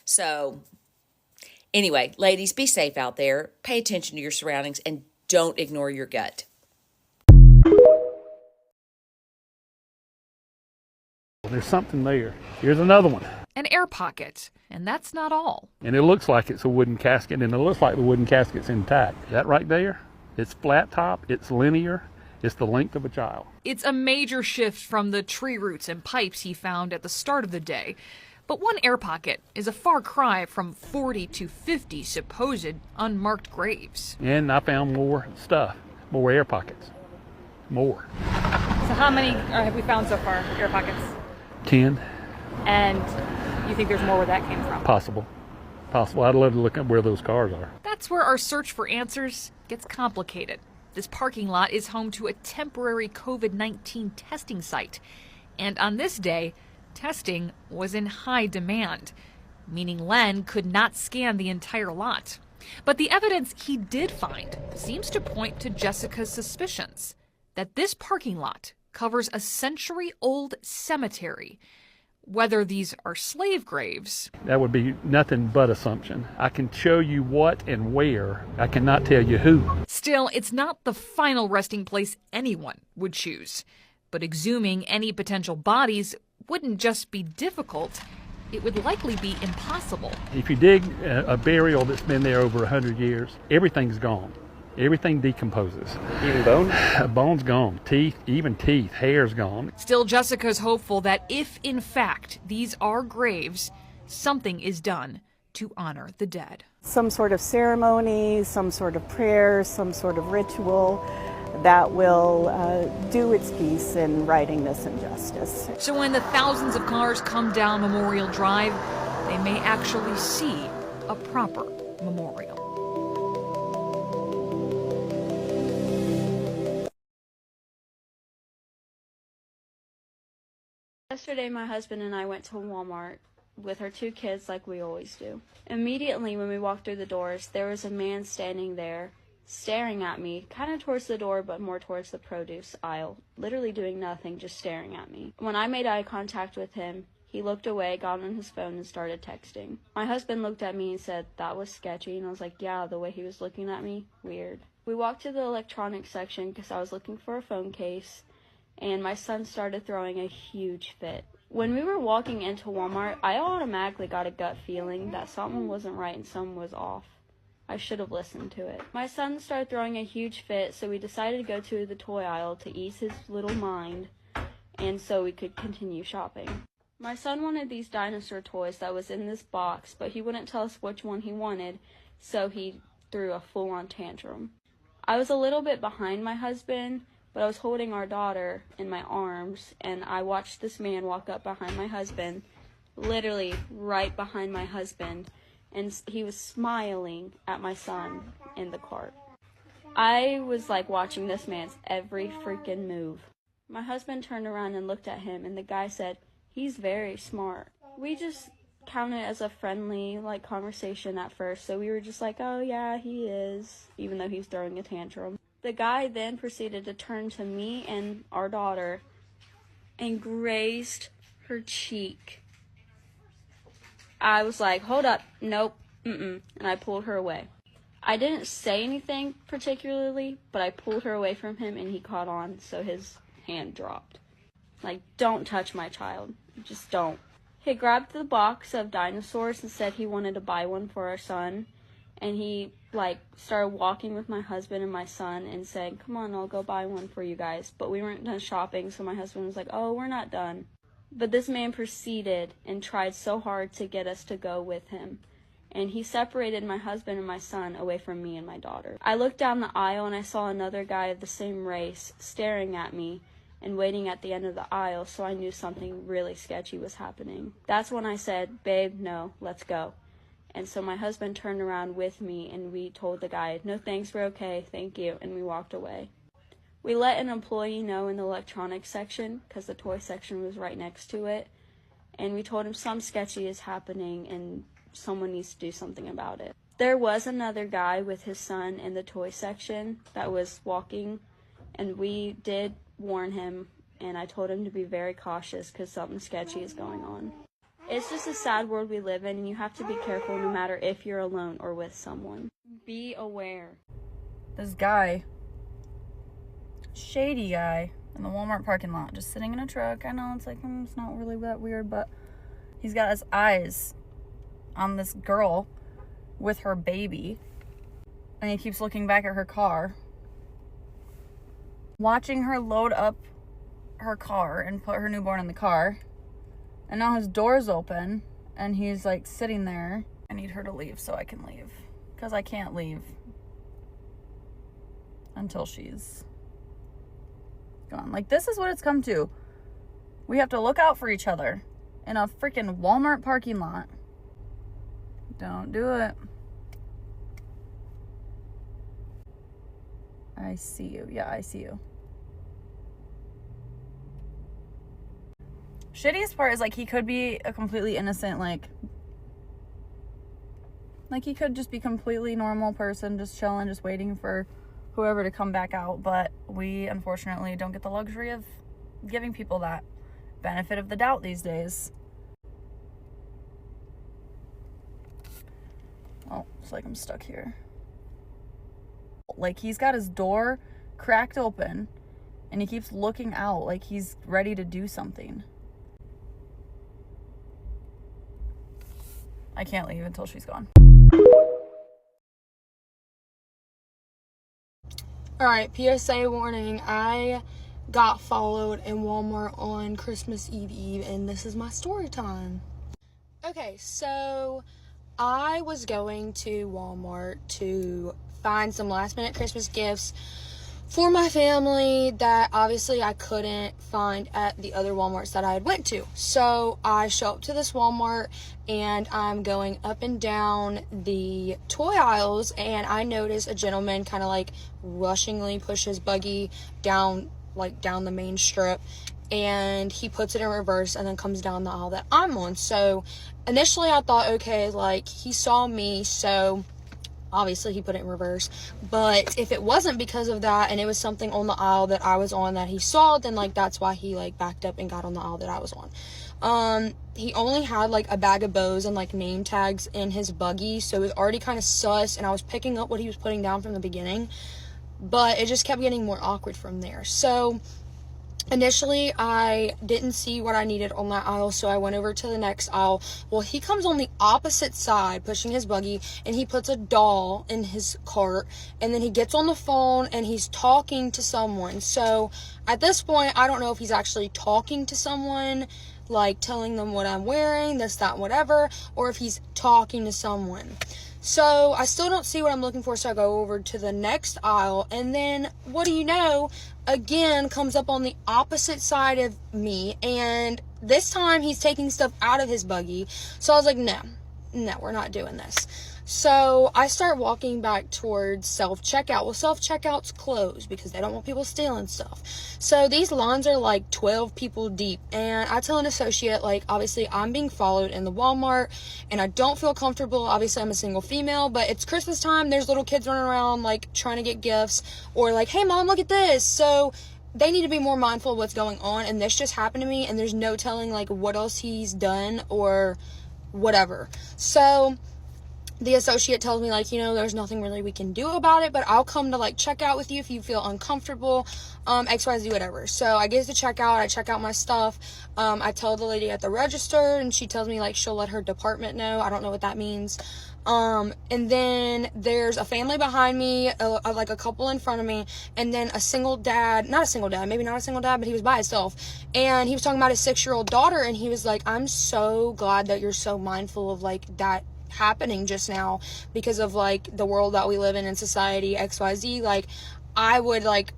So anyway, ladies, be safe out there. Pay attention to your surroundings and don't ignore your gut.
There's something there. Here's another one.
An air pocket. And that's not all.
And it looks like it's a wooden casket, and it looks like the wooden casket's intact. That right there, it's flat top, it's linear, it's the length of a child.
It's a major shift from the tree roots and pipes he found at the start of the day. But one air pocket is a far cry from 40 to 50 supposed unmarked graves.
And I found more stuff, more air pockets, more.
So how many have we found so far, air pockets?
10.
And you think there's more where that came from?
Possible. I'd love to look at where those cars are.
That's where our search for answers gets complicated. This parking lot is home to a temporary COVID-19 testing site. And on this day, testing was in high demand, meaning Len could not scan the entire lot. But the evidence he did find seems to point to Jessica's suspicions that this parking lot covers a century-old cemetery. Whether these are slave graves...
That would be nothing but assumption. I can show you what and where. I cannot tell you who.
Still, it's not the final resting place anyone would choose. But exhuming any potential bodies wouldn't just be difficult, it would likely be impossible.
If you dig a burial that's been there over 100 years, everything's gone. Everything decomposes.
Even bone?
Bone's gone. Teeth, even teeth. Hair's gone.
Still, Jessica's hopeful that if, in fact, these are graves, something is done to honor the dead.
Some sort of ceremony, some sort of prayer, some sort of ritual that will do its piece in righting this injustice.
So when the thousands of cars come down Memorial Drive, they may actually see a proper memorial.
Yesterday, my husband and I went to Walmart with our 2 kids like we always do. Immediately when we walked through the doors, there was a man standing there staring at me, kind of towards the door but more towards the produce aisle, literally doing nothing, just staring at me. When I made eye contact with him, he looked away, got on his phone, and started texting. My husband looked at me and said, "That was sketchy," and I was like, yeah, the way he was looking at me, weird. We walked to the electronics section because I was looking for a phone case, and my son started throwing a huge fit. When we were walking into Walmart, I automatically got a gut feeling that something wasn't right and something was off. I should have listened to it. My son started throwing a huge fit, so we decided to go to the toy aisle to ease his little mind, and so we could continue shopping. My son wanted these dinosaur toys that was in this box, but he wouldn't tell us which one he wanted, so he threw a full-on tantrum. I was a little bit behind my husband, but I was holding our daughter in my arms, and I watched this man walk up behind my husband, literally right behind my husband, and he was smiling at my son in the cart. I was like watching this man's every freaking move. My husband turned around and looked at him, and the guy said, "He's very smart." We just counted it as a friendly conversation at first, so we were just like, "Oh yeah, he is," even though he was throwing a tantrum. The guy then proceeded to turn to me and our daughter and grazed her cheek. I was like, "Hold up, nope, and I pulled her away. I didn't say anything particularly, but I pulled her away from him and he caught on, so his hand dropped. Like, don't touch my child, just don't. He grabbed the box of dinosaurs and said he wanted to buy one for our son, and he started walking with my husband and my son and said, "Come on, I'll go buy one for you guys." But we weren't done shopping, so my husband was like, "Oh, we're not done." But this man proceeded and tried so hard to get us to go with him. And he separated my husband and my son away from me and my daughter. I looked down the aisle and I saw another guy of the same race staring at me and waiting at the end of the aisle, so I knew something really sketchy was happening. That's when I said, "Babe, no, let's go." And so my husband turned around with me and we told the guy, "No thanks, we're okay, thank you," and we walked away. We let an employee know in the electronics section, because the toy section was right next to it, and we told him some sketchy is happening and someone needs to do something about it. There was another guy with his son in the toy section that was walking, and we did warn him, and I told him to be very cautious because something sketchy is going on. It's just a sad world we live in, and you have to be careful no matter if you're alone or with someone. Be aware.
This guy, shady guy, in the Walmart parking lot, just sitting in a truck. I know it's like, it's not really that weird, but he's got his eyes on this girl with her baby, and he keeps looking back at her car, watching her load up her car and put her newborn in the car. And now his door's open and he's like sitting there. I need her to leave so I can leave, because I can't leave until she's gone. Like, this is what it's come to. We have to look out for each other in a freaking Walmart parking lot. Don't do it. I see you. Yeah, I see you. Shittiest part is, like, he could be a completely innocent, like he could just be completely normal person, just chilling, just waiting for whoever to come back out. But we, unfortunately, don't get the luxury of giving people that benefit of the doubt these days. Oh, it's like I'm stuck here. Like, he's got his door cracked open and he keeps looking out like he's ready to do something. I can't leave until she's gone.
Alright, PSA warning. I got followed in Walmart on Christmas Eve, and this is my story time. Okay, so I was going to Walmart to find some last minute Christmas gifts for my family that obviously I couldn't find at the other Walmarts that I had went to. So I show up to this Walmart and I'm going up and down the toy aisles, and I notice a gentleman kind of like rushingly push his buggy down the main strip, and he puts it in reverse and then comes down the aisle that I'm on. So initially I thought, okay, like, he saw me, so obviously he put it in reverse. But if it wasn't because of that and it was something on the aisle that I was on that he saw, then like that's why he like backed up and got on the aisle that I was on. He only had like a bag of bows and like name tags in his buggy, so it was already kind of sus, and I was picking up what he was putting down from the beginning, but it just kept getting more awkward from there. So initially, I didn't see what I needed on that aisle, so I went over to the next aisle. Well, he comes on the opposite side, pushing his buggy, and he puts a doll in his cart, and then he gets on the phone, and he's talking to someone. So, at this point, I don't know if he's actually talking to someone, like telling them what I'm wearing, this, that, whatever, or if he's talking to someone. So, I still don't see what I'm looking for, so I go over to the next aisle, and then, what do you know, again comes up on the opposite side of me, and this time he's taking stuff out of his buggy. So I was like, no, we're not doing this. So I start walking back towards self-checkout. Well, self-checkout's closed because they don't want people stealing stuff. So these lines are like 12 people deep, and I tell an associate, like, obviously I'm being followed in the Walmart and I don't feel comfortable. Obviously I'm a single female, but it's Christmas time, there's little kids running around like trying to get gifts, or like, hey mom, look at this. So they need to be more mindful of what's going on, and this just happened to me, and there's no telling like what else he's done or whatever. So the associate tells me, like, you know, there's nothing really we can do about it, but I'll come to, like, check out with you if you feel uncomfortable, XYZ, whatever. So I get to check out. I check out my stuff. I tell the lady at the register, and she tells me, like, she'll let her department know. I don't know what that means. And then there's a family behind me, like a couple in front of me, and then a single dad, not a single dad, maybe not a single dad, but he was by himself. And he was talking about his 6-year-old daughter, and he was like, I'm so glad that you're so mindful of, like, that happening just now because of, like, the world that we live in society, XYZ. Like, I would, like,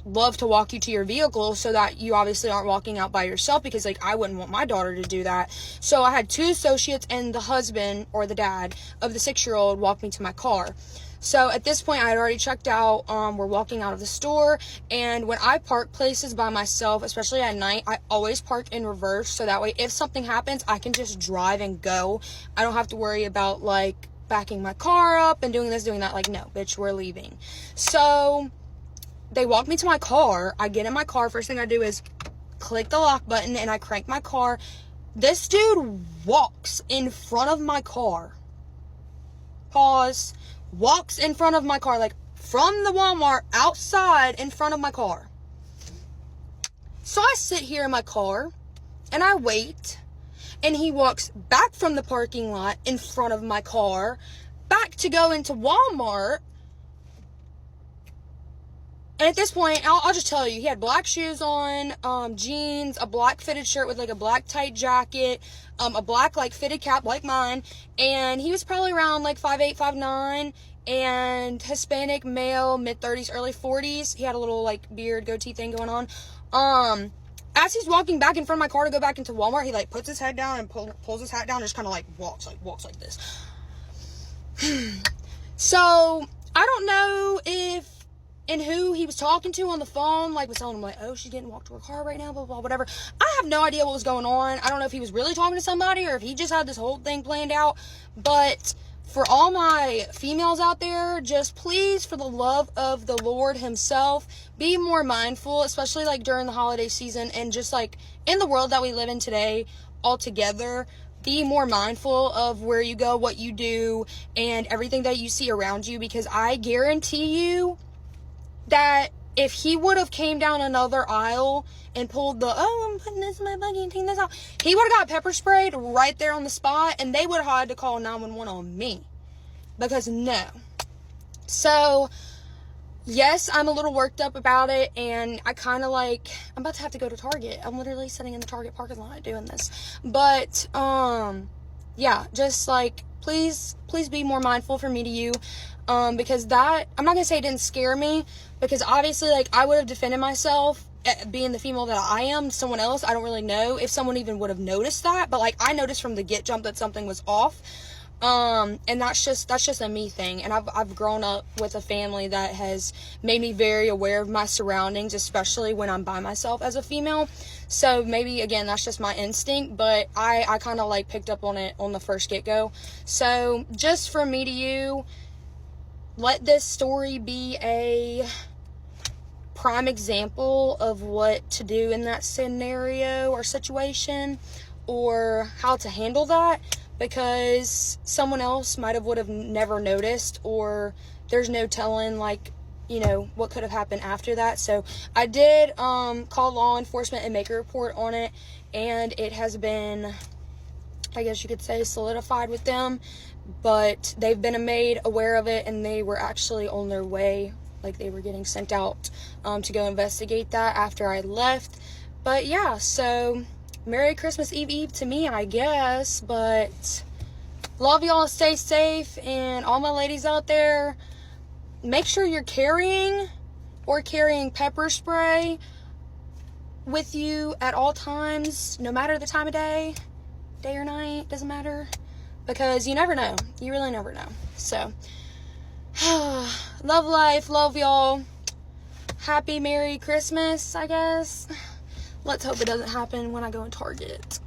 love to walk you to your vehicle so that you obviously aren't walking out by yourself, because, like, I wouldn't want my daughter to do that. So I had 2 associates and the husband or the dad of the 6-year-old walk me to my car. So at this point, I had already checked out. We're walking out of the store, and when I park places by myself, especially at night, I always park in reverse, so that way if something happens, I can just drive and go. I don't have to worry about, like, backing my car up and doing this, doing that. Like, no, bitch, we're leaving. So they walk me to my car. I get in my car. First thing I do is click the lock button, and I crank my car. This dude walks in front of my car. Pause. Walks in front of my car, like, from the Walmart outside in front of my car. So I sit here in my car and I wait, and he walks back from the parking lot in front of my car back to go into Walmart. And at this point, I'll just tell you, he had black shoes on, jeans, a black fitted shirt with, like, a black tight jacket, a black, like, fitted cap like mine, and he was probably around, like, 5'8", 5'9", and Hispanic male, mid-30s, early 40s. He had a little, like, beard, goatee thing going on. As he's walking back in front of my car to go back into Walmart, he, like, puts his head down and pulls his hat down and just kind of, like, walks like this. So I don't know if and who he was talking to on the phone, like, was telling him, like, oh, she's getting walked to her car right now, blah, blah, whatever. I have no idea what was going on. I don't know if he was really talking to somebody or if he just had this whole thing planned out. But for all my females out there, just please, for the love of the Lord himself, be more mindful, especially, like, during the holiday season, and just, like, in the world that we live in today altogether. Be more mindful of where you go, what you do, and everything that you see around you, because I guarantee you that if he would have came down another aisle and pulled the, oh, I'm putting this in my buggy and taking this out, he would have got pepper sprayed right there on the spot, and they would have had to call 911 on me. Because no. So, yes, I'm a little worked up about it, and I kind of, like, I'm about to have to go to Target. I'm literally sitting in the Target parking lot doing this. But, yeah, just, like, please be more mindful from me to you. Because that, I'm not going to say it didn't scare me, because obviously, like, I would have defended myself, being the female that I am. Someone else, I don't really know if someone even would have noticed that, but, like, I noticed from the get-jump that something was off. And that's just a me thing. And I've grown up with a family that has made me very aware of my surroundings, especially when I'm by myself as a female. So maybe, again, that's just my instinct, but I kind of, like, picked up on it on the first get-go. So just from me to you, let this story be a prime example of what to do in that scenario or situation, or how to handle that, because someone else would have never noticed, or there's no telling, like, you know, what could have happened after that. So I did call law enforcement and make a report on it, and it has been, I guess you could say, solidified with them. But they've been made aware of it, and they were actually on their way, like, they were getting sent out to go investigate that after I left. But yeah, so Merry Christmas Eve to me, I guess. But love y'all, stay safe, and all my ladies out there, make sure you're carrying pepper spray with you at all times, no matter the time of day or night, doesn't matter. Because you never know. You really never know. So, love life. Love y'all. Happy Merry Christmas, I guess. Let's hope it doesn't happen when I go in Target.